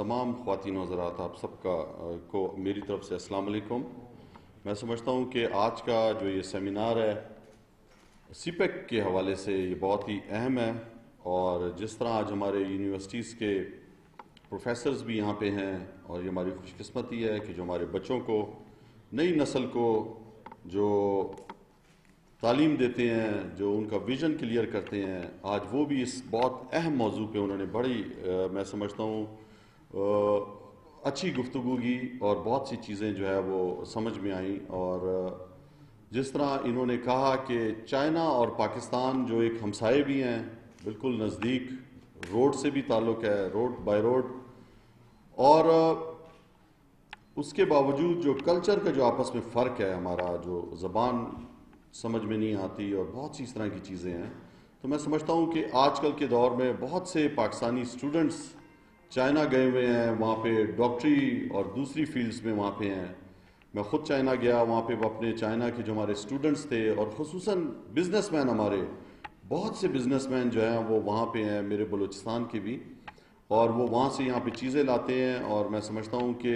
تمام خواتین و حضرات آپ سب کو میری طرف سے السلام علیکم۔ میں سمجھتا ہوں کہ آج کا جو یہ سیمینار ہے سی پیک کے حوالے سے یہ بہت ہی اہم ہے، اور جس طرح آج ہمارے یونیورسٹیز کے پروفیسرز بھی یہاں پہ ہیں، اور یہ ہماری خوش قسمتی ہے کہ جو ہمارے بچوں کو، نئی نسل کو جو تعلیم دیتے ہیں، جو ان کا ویژن کلیئر کرتے ہیں، آج وہ بھی اس بہت اہم موضوع پہ انہوں نے بڑی میں سمجھتا ہوں اچھی گفتگو کی، اور بہت سی چیزیں جو ہے وہ سمجھ میں آئیں۔ اور جس طرح انہوں نے کہا کہ چائنا اور پاکستان جو ایک ہمسائے بھی ہیں، بالکل نزدیک، روڈ سے بھی تعلق ہے، روڈ بائی روڈ، اور اس کے باوجود جو کلچر کا جو آپس میں فرق ہے، ہمارا جو زبان سمجھ میں نہیں آتی اور بہت سی اس طرح کی چیزیں ہیں، تو میں سمجھتا ہوں کہ آج کل کے دور میں بہت سے پاکستانی اسٹوڈنٹس چائنا گئے ہوئے ہیں، وہاں پہ ڈاکٹری اور دوسری فیلڈز میں وہاں پہ ہیں۔ میں خود چائنا گیا، وہاں پہ اپنے چائنا کے جو ہمارے اسٹوڈنٹس تھے، اور خصوصاً بزنس مین، ہمارے بہت سے بزنس مین جو ہیں وہ وہاں پہ ہیں، میرے بلوچستان کے بھی، اور وہ وہاں سے یہاں پہ چیزیں لاتے ہیں۔ اور میں سمجھتا ہوں کہ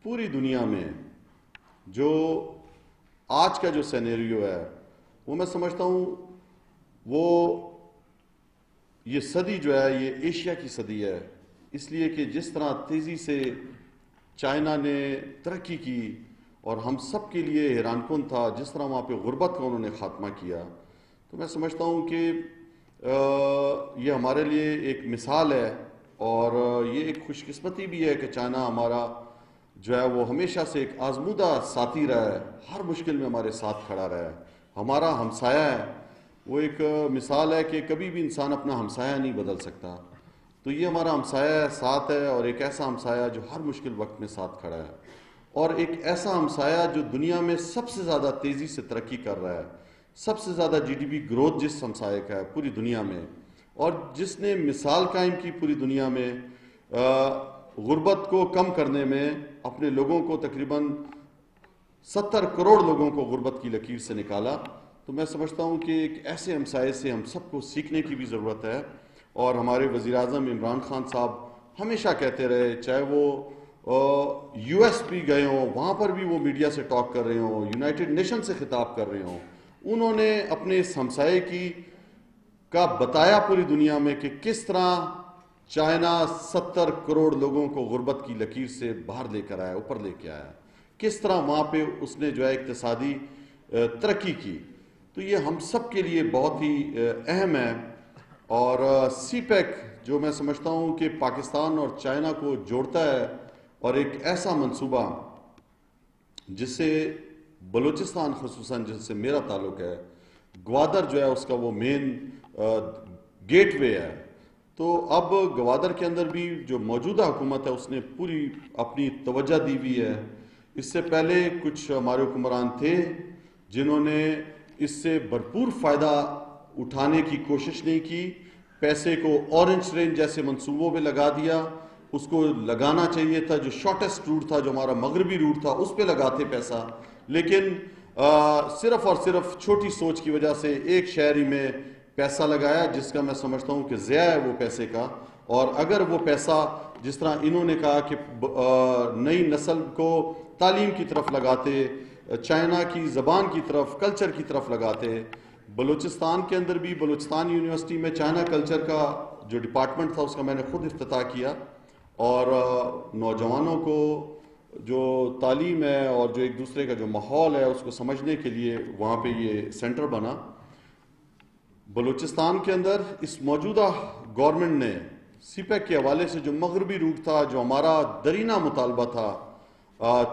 پوری دنیا میں جو آج کا جو سینیریو ہے، وہ میں سمجھتا ہوں وہ یہ صدی جو ہے یہ ایشیا کی صدی ہے، اس لیے کہ جس طرح تیزی سے چائنا نے ترقی کی، اور ہم سب کے لیے حیران کن تھا جس طرح وہاں پہ غربت کا انہوں نے خاتمہ کیا، تو میں سمجھتا ہوں کہ یہ ہمارے لیے ایک مثال ہے، اور یہ ایک خوش قسمتی بھی ہے کہ چائنا ہمارا جو ہے وہ ہمیشہ سے ایک آزمودہ ساتھی رہا ہے، ہر مشکل میں ہمارے ساتھ کھڑا رہا ہے، ہمارا ہمسایہ ہے۔ وہ ایک مثال ہے کہ کبھی بھی انسان اپنا ہمسایہ نہیں بدل سکتا، تو یہ ہمارا ہمسایہ ساتھ ہے، اور ایک ایسا ہمسایہ جو ہر مشکل وقت میں ساتھ کھڑا ہے، اور ایک ایسا ہمسایہ جو دنیا میں سب سے زیادہ تیزی سے ترقی کر رہا ہے، سب سے زیادہ جی ڈی پی گروتھ جس ہمسایہ کا ہے پوری دنیا میں، اور جس نے مثال قائم کی پوری دنیا میں غربت کو کم کرنے میں، اپنے لوگوں کو تقریباً 70 کروڑ لوگوں کو غربت کی لکیر سے نکالا۔ تو میں سمجھتا ہوں کہ ایک ایسے ہمسائے سے ہم سب کو سیکھنے کی بھی ضرورت ہے، اور ہمارے وزیر اعظم عمران خان صاحب ہمیشہ کہتے رہے، چاہے وہ یو ایس بھی گئے ہوں، وہاں پر بھی وہ میڈیا سے ٹاک کر رہے ہوں، یونائٹڈ نیشن سے خطاب کر رہے ہوں، انہوں نے اپنے اس ہمسائے کا بتایا پوری دنیا میں کہ کس طرح چائنا 70 کروڑ لوگوں کو غربت کی لکیر سے باہر لے کر آیا، اوپر لے کے آیا، کس طرح وہاں پہ اس نے جو ہے اقتصادی ترقی کی۔ تو یہ ہم سب کے لیے بہت ہی اہم ہے، اور سی پیک جو میں سمجھتا ہوں کہ پاکستان اور چائنا کو جوڑتا ہے، اور ایک ایسا منصوبہ جس سے بلوچستان خصوصاً جس سے میرا تعلق ہے، گوادر جو ہے اس کا وہ مین گیٹ وے ہے۔ تو اب گوادر کے اندر بھی جو موجودہ حکومت ہے اس نے پوری اپنی توجہ دی ہوئی ہے۔ اس سے پہلے کچھ ہمارے حکمران تھے جنہوں نے اس سے بھرپور فائدہ اٹھانے کی کوشش نہیں کی، پیسے کو اورنج رینج جیسے منصوبوں پہ لگا دیا، اس کو لگانا چاہیے تھا جو شارٹیسٹ روٹ تھا، جو ہمارا مغربی روٹ تھا، اس پہ لگاتے پیسہ، لیکن صرف اور صرف چھوٹی سوچ کی وجہ سے ایک شہری میں پیسہ لگایا، جس کا میں سمجھتا ہوں کہ ضیاع ہے وہ پیسے کا۔ اور اگر وہ پیسہ جس طرح انہوں نے کہا کہ نئی نسل کو تعلیم کی طرف لگاتے، چائنا کی زبان کی طرف، کلچر کی طرف لگاتے، بلوچستان کے اندر بھی بلوچستان یونیورسٹی میں چائنا کلچر کا جو ڈپارٹمنٹ تھا اس کا میں نے خود افتتاح کیا، اور نوجوانوں کو جو تعلیم ہے اور جو ایک دوسرے کا جو ماحول ہے اس کو سمجھنے کے لیے وہاں پہ یہ سینٹر بنا۔ بلوچستان کے اندر اس موجودہ گورنمنٹ نے سی پیک کے حوالے سے جو مغربی روٹ تھا، جو ہمارا درینہ مطالبہ تھا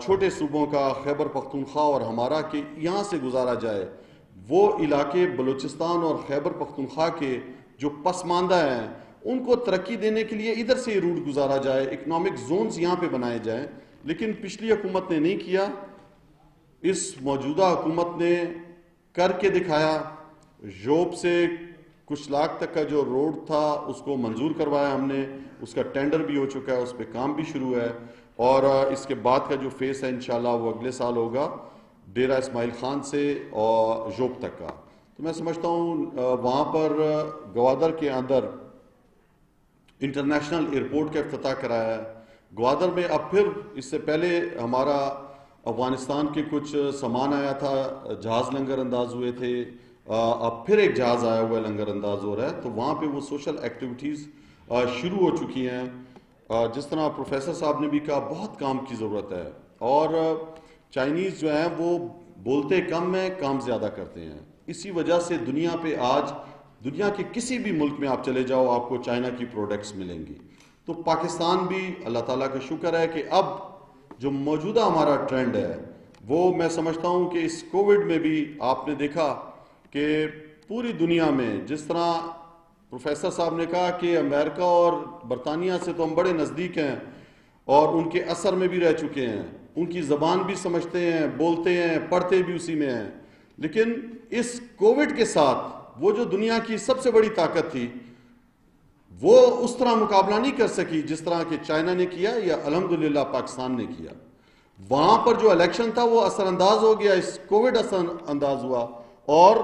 چھوٹے صوبوں کا، خیبر پختونخوا اور ہمارا، کہ یہاں سے گزارا جائے، وہ علاقے بلوچستان اور خیبر پختونخوا کے جو پسماندہ ہیں ان کو ترقی دینے کے لیے ادھر سے یہ روٹ گزارا جائے، اکنامک زونز یہاں پہ بنائے جائیں، لیکن پچھلی حکومت نے نہیں کیا۔ اس موجودہ حکومت نے کر کے دکھایا، جوب سے کچھ لاکھ تک کا جو روڈ تھا اس کو منظور کروایا ہم نے، اس کا ٹینڈر بھی ہو چکا ہے، اس پہ کام بھی شروع ہے، اور اس کے بعد کا جو فیس ہے انشاءاللہ وہ اگلے سال ہوگا، ڈیرہ اسماعیل خان سے اور جوب تک کا۔ تو میں سمجھتا ہوں وہاں پر گوادر کے اندر انٹرنیشنل ایئرپورٹ کا افتتاح کرایا ہے. گوادر میں اب پھر اس سے پہلے ہمارا افغانستان کے کچھ سامان آیا تھا, جہاز لنگر انداز ہوئے تھے, اب پھر ایک جہاز آیا ہوا ہے لنگر انداز ہو رہا ہے. تو وہاں پہ وہ سوشل ایکٹیویٹیز شروع ہو چکی ہیں. جس طرح پروفیسر صاحب نے بھی کہا, بہت کام کی ضرورت ہے. اور چائنیز جو ہیں وہ بولتے کم ہیں, کام زیادہ کرتے ہیں. اسی وجہ سے دنیا پہ آج دنیا کے کسی بھی ملک میں آپ چلے جاؤ, آپ کو چائنا کی پروڈکٹس ملیں گی. تو پاکستان بھی اللہ تعالیٰ کا شکر ہے کہ اب جو موجودہ ہمارا ٹرینڈ ہے وہ میں سمجھتا ہوں کہ اس کووڈ میں بھی آپ نے دیکھا کہ پوری دنیا میں جس طرح پروفیسر صاحب نے کہا کہ امریکہ اور برطانیہ سے تو ہم بڑے نزدیک ہیں اور ان کے اثر میں بھی رہ چکے ہیں, ان کی زبان بھی سمجھتے ہیں, بولتے ہیں, پڑھتے بھی اسی میں ہیں. لیکن اس کووڈ کے ساتھ وہ جو دنیا کی سب سے بڑی طاقت تھی وہ اس طرح مقابلہ نہیں کر سکی جس طرح کہ چائنا نے کیا یا الحمدللہ پاکستان نے کیا. وہاں پر جو الیکشن تھا وہ اثر انداز ہو گیا, اس کووڈ اثر انداز ہوا اور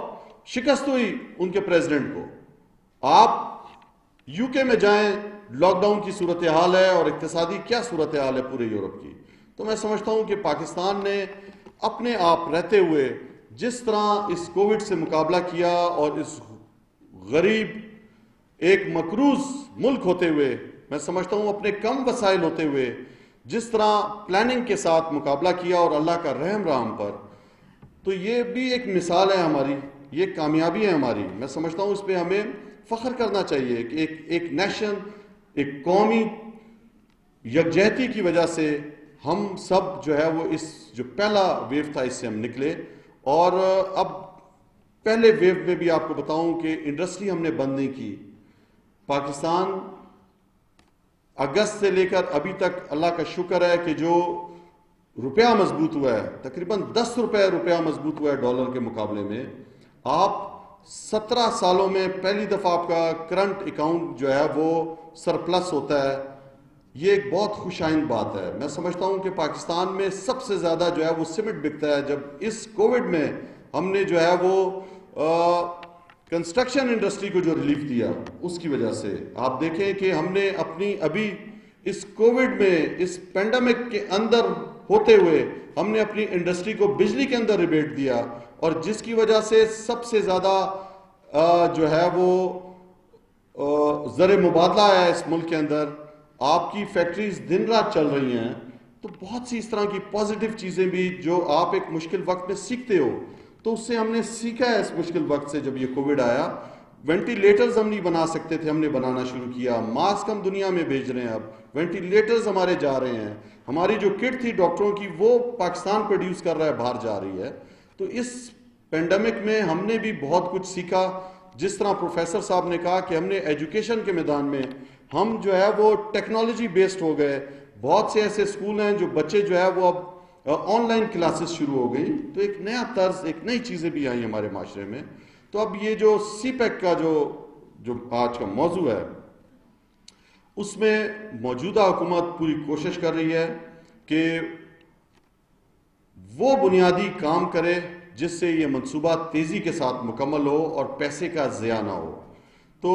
شکست ہوئی ان کے پریزیڈنٹ کو. آپ یو کے میں جائیں, لاک ڈاؤن کی صورتحال ہے اور اقتصادی کیا صورتحال ہے پورے یورپ کی. تو میں سمجھتا ہوں کہ پاکستان نے اپنے آپ رہتے ہوئے جس طرح اس کووڈ سے مقابلہ کیا اور اس غریب ایک مقروض ملک ہوتے ہوئے, میں سمجھتا ہوں اپنے کم وسائل ہوتے ہوئے جس طرح پلاننگ کے ساتھ مقابلہ کیا اور اللہ کا رحم رحم پر, تو یہ بھی ایک مثال ہے ہماری, یہ کامیابی ہے ہماری. میں سمجھتا ہوں اس پہ ہمیں فخر کرنا چاہیے کہ ایک نیشن, ایک قومی یکجہتی کی وجہ سے ہم سب جو ہے وہ اس جو پہلا ویو تھا اس سے ہم نکلے. اور اب پہلے ویو میں بھی آپ کو بتاؤں کہ انڈسٹری ہم نے بند نہیں کی. پاکستان اگست سے لے کر ابھی تک اللہ کا شکر ہے کہ جو روپیہ مضبوط ہوا ہے, تقریباً 10 روپیہ مضبوط ہوا ہے ڈالر کے مقابلے میں. آپ 17 سالوں میں پہلی دفعہ آپ کا کرنٹ اکاؤنٹ جو ہے وہ سرپلس ہوتا ہے. یہ ایک بہت خوش آئند بات ہے. میں سمجھتا ہوں کہ پاکستان میں سب سے زیادہ جو ہے وہ سیمنٹ بکتا ہے. جب اس کووڈ میں ہم نے جو ہے وہ کنسٹرکشن انڈسٹری کو جو ریلیف دیا اس کی وجہ سے آپ دیکھیں کہ ہم نے اپنی ابھی اس کووڈ میں اس پینڈیمک کے اندر ہوتے ہوئے ہم نے اپنی انڈسٹری کو بجلی کے اندر ریبیٹ دیا, اور جس کی وجہ سے سب سے زیادہ جو ہے وہ زر مبادلہ ہے اس ملک کے اندر. آپ کی فیکٹریز دن رات چل رہی ہیں. تو بہت سی اس طرح کی پازیٹیو چیزیں بھی جو آپ ایک مشکل وقت میں سیکھتے ہو, تو اس سے ہم نے سیکھا ہے اس مشکل وقت سے. جب یہ کووڈ آیا, وینٹیلیٹرز ہم نہیں بنا سکتے تھے, ہم نے بنانا شروع کیا. ماسک ہم دنیا میں بھیج رہے ہیں, اب وینٹیلیٹرز ہمارے جا رہے ہیں. ہماری جو کٹ تھی ڈاکٹروں کی وہ پاکستان پروڈیوس کر رہا ہے, باہر جا رہی ہے. تو اس پینڈیمک میں ہم نے بھی بہت کچھ سیکھا. جس طرح پروفیسر صاحب نے کہا کہ ہم نے ایجوکیشن کے میدان میں ہم جو ہے وہ ٹیکنالوجی بیسڈ ہو گئے. بہت سے ایسے اسکول ہیں جو بچے جو ہے وہ اب آن لائن کلاسز شروع ہو گئی. تو ایک نیا طرز, ایک نئی چیزیں بھی آئیں ہمارے معاشرے میں. تو اب یہ جو سی پیک کا جو آج کا موضوع ہے اس میں موجودہ حکومت پوری کوشش کر رہی ہے کہ وہ بنیادی کام کرے جس سے یہ منصوبہ تیزی کے ساتھ مکمل ہو اور پیسے کا ضیاع نہ ہو. تو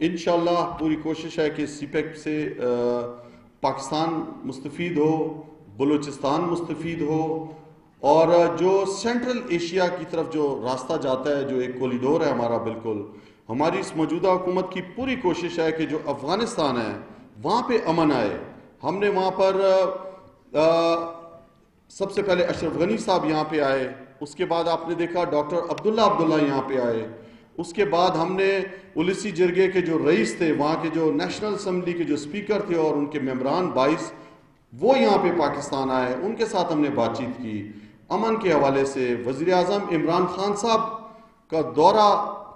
انشاءاللہ پوری کوشش ہے کہ سی پیک سے پاکستان مستفید ہو, بلوچستان مستفید ہو, اور جو سینٹرل ایشیا کی طرف جو راستہ جاتا ہے, جو ایک کوریڈور ہے ہمارا, بالکل ہماری اس موجودہ حکومت کی پوری کوشش ہے کہ جو افغانستان ہے وہاں پہ امن آئے. ہم نے وہاں پر سب سے پہلے اشرف غنی صاحب یہاں پہ آئے, اس کے بعد آپ نے دیکھا ڈاکٹر عبداللہ یہاں پہ آئے, اس کے بعد ہم نے الیسی جرگے کے جو رئیس تھے, وہاں کے جو نیشنل اسمبلی کے جو اسپیکر تھے اور ان کے ممبران 22 وہ یہاں پہ پاکستان آئے, ان کے ساتھ ہم نے بات چیت کی. امن کے حوالے سے وزیر اعظم عمران خان صاحب کا دورہ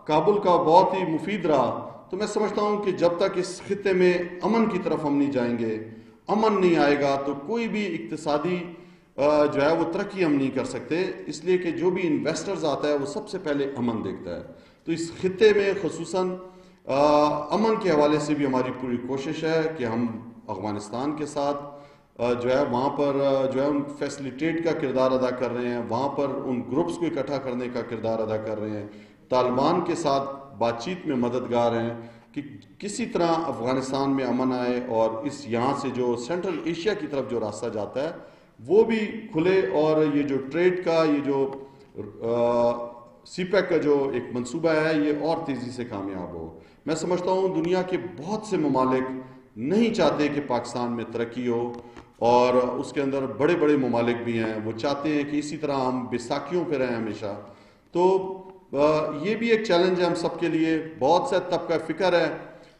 کابل کا بہت ہی مفید رہا. تو میں سمجھتا ہوں کہ جب تک اس خطے میں امن کی طرف ہم نہیں جائیں گے, امن نہیں آئے گا, تو کوئی بھی اقتصادی جو ہے وہ ترقی ہم نہیں کر سکتے. اس لیے کہ جو بھی انویسٹرز آتا ہے وہ سب سے پہلے امن دیکھتا ہے. تو اس خطے میں خصوصاً امن کے حوالے سے بھی ہماری پوری کوشش ہے کہ ہم افغانستان کے ساتھ جو ہے وہاں پر جو ہے ان فیسلیٹیٹ کا کردار ادا کر رہے ہیں, وہاں پر ان گروپس کو اکٹھا کرنے کا کردار ادا کر رہے ہیں, طالبان کے ساتھ بات چیت میں مددگار ہیں. کہ کسی طرح افغانستان میں امن آئے اور اس یہاں سے جو سینٹرل ایشیا کی طرف جو راستہ جاتا ہے وہ بھی کھلے، اور یہ جو ٹریڈ کا یہ جو سی پیک کا جو ایک منصوبہ ہے یہ اور تیزی سے کامیاب ہو۔ میں سمجھتا ہوں دنیا کے بہت سے ممالک نہیں چاہتے کہ پاکستان میں ترقی ہو، اور اس کے اندر بڑے بڑے ممالک بھی ہیں، وہ چاہتے ہیں کہ اسی طرح ہم بیساکھیوں پہ رہیں ہمیشہ۔ تو یہ بھی ایک چیلنج ہے ہم سب کے لیے۔ بہت سے طبقہ فکر ہے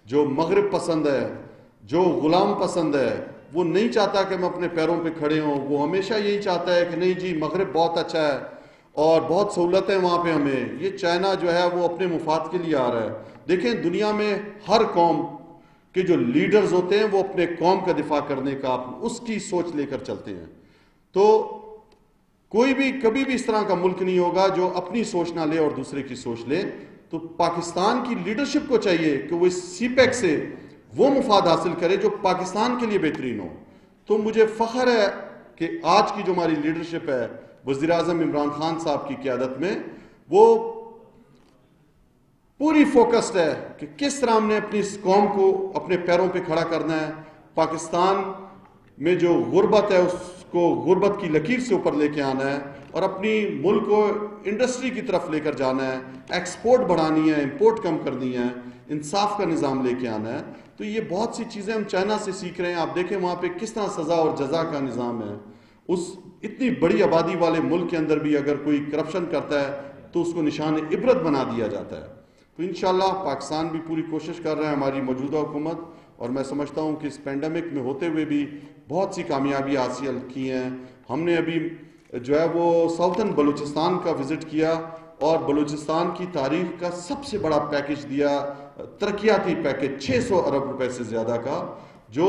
جو مغرب پسند ہے، جو غلام پسند ہے، وہ نہیں چاہتا کہ ہم اپنے پیروں پہ کھڑے ہوں، وہ ہمیشہ یہی چاہتا ہے کہ نہیں جی مغرب بہت اچھا ہے اور بہت سہولتیں وہاں پہ ہمیں، یہ چائنا جو ہے وہ اپنے مفاد کے لیے آ رہا ہے۔ دیکھیں دنیا میں ہر قوم کے جو لیڈرز ہوتے ہیں وہ اپنے قوم کا دفاع کرنے کا اس کی سوچ لے کر چلتے ہیں۔ تو کوئی بھی کبھی بھی اس طرح کا ملک نہیں ہوگا جو اپنی سوچ نہ لے اور دوسرے کی سوچ لے۔ تو پاکستان کی لیڈرشپ کو چاہیے کہ وہ اس سی پیک سے وہ مفاد حاصل کرے جو پاکستان کے لیے بہترین ہو۔ تو مجھے فخر ہے کہ آج کی جو ہماری لیڈرشپ ہے وزیر اعظم عمران خان صاحب کی قیادت میں، وہ پوری فوکسڈ ہے کہ کس طرح ہم نے اپنی اس قوم کو اپنے پیروں پہ کھڑا کرنا ہے، پاکستان میں جو غربت ہے اس کو غربت کی لکیر سے اوپر لے کے آنا ہے، اور اپنی ملک کو انڈسٹری کی طرف لے کر جانا ہے، ایکسپورٹ بڑھانی ہے، امپورٹ کم کرنی ہے، انصاف کا نظام لے کے آنا ہے۔ تو یہ بہت سی چیزیں ہم چائنا سے سیکھ رہے ہیں۔ آپ دیکھیں وہاں پہ کس طرح سزا اور جزا کا نظام ہے۔ اس اتنی بڑی آبادی والے ملک کے اندر بھی اگر کوئی کرپشن کرتا ہے تو اس کو نشان عبرت بنا دیا جاتا ہے۔ تو انشاءاللہ پاکستان بھی پوری کوشش کر رہا ہے، ہماری موجودہ حکومت، اور میں سمجھتا ہوں کہ اس پینڈیمک میں ہوتے ہوئے بھی بہت سی کامیابی حاصل کی ہیں۔ ہم نے ابھی جو ہے وہ ساؤتھن بلوچستان کا وزٹ کیا اور بلوچستان کی تاریخ کا سب سے بڑا پیکج دیا، ترقیاتی پیکج 600 ارب روپے سے زیادہ کا، جو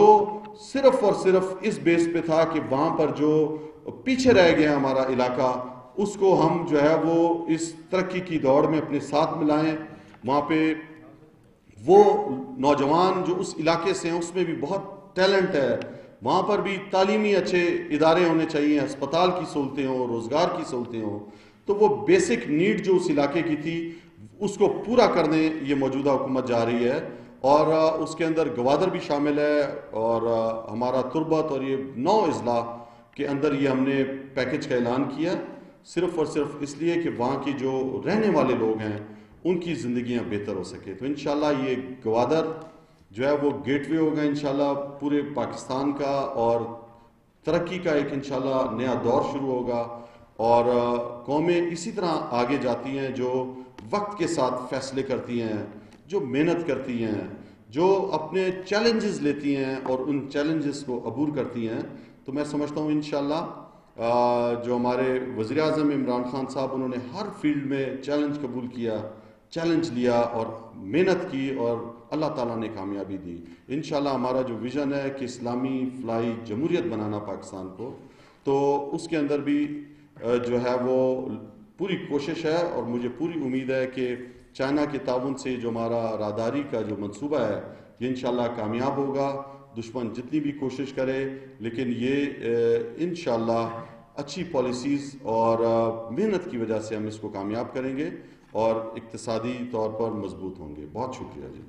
صرف اور صرف اس بیس پہ تھا کہ وہاں پر جو پیچھے رہ گیا ہمارا علاقہ اس کو ہم جو ہے وہ اس ترقی کی دوڑ میں اپنے ساتھ ملائیں۔ وہاں پہ وہ نوجوان جو اس علاقے سے ہیں اس میں بھی بہت ٹیلنٹ ہے، وہاں پر بھی تعلیمی اچھے ادارے ہونے چاہیے، اسپتال کی سہولتیں ہوں، روزگار کی سہولتیں ہوں۔ تو وہ بیسک نیڈ جو اس علاقے کی تھی اس کو پورا کرنے یہ موجودہ حکومت جا رہی ہے، اور اس کے اندر گوادر بھی شامل ہے، اور ہمارا تربت اور یہ 9 اضلاع کے اندر یہ ہم نے پیکج کا اعلان کیا، صرف اور صرف اس لیے کہ وہاں کی جو رہنے والے لوگ ہیں ان کی زندگیاں بہتر ہو سکے۔ تو انشاءاللہ یہ گوادر جو ہے وہ گیٹ وے ہوگا انشاءاللہ پورے پاکستان کا، اور ترقی کا ایک انشاءاللہ نیا دور شروع ہوگا، اور قومیں اسی طرح آگے جاتی ہیں جو وقت کے ساتھ فیصلے کرتی ہیں، جو محنت کرتی ہیں، جو اپنے چیلنجز لیتی ہیں اور ان چیلنجز کو عبور کرتی ہیں۔ تو میں سمجھتا ہوں انشاءاللہ جو ہمارے وزیر اعظم عمران خان صاحب انہوں نے ہر فیلڈ میں چیلنج قبول کیا، چیلنج لیا اور محنت کی، اور اللہ تعالیٰ نے کامیابی دی۔ انشاءاللہ ہمارا جو ویژن ہے کہ اسلامی فلاحی جمہوریت بنانا پاکستان کو، تو اس کے اندر بھی جو ہے وہ پوری کوشش ہے، اور مجھے پوری امید ہے کہ چائنا کے تعاون سے جو ہمارا راداری کا جو منصوبہ ہے یہ انشاءاللہ کامیاب ہوگا۔ دشمن جتنی بھی کوشش کرے، لیکن یہ انشاءاللہ اچھی پالیسیز اور محنت کی وجہ سے ہم اس کو کامیاب کریں گے اور اقتصادی طور پر مضبوط ہوں گے۔ بہت شکریہ جی۔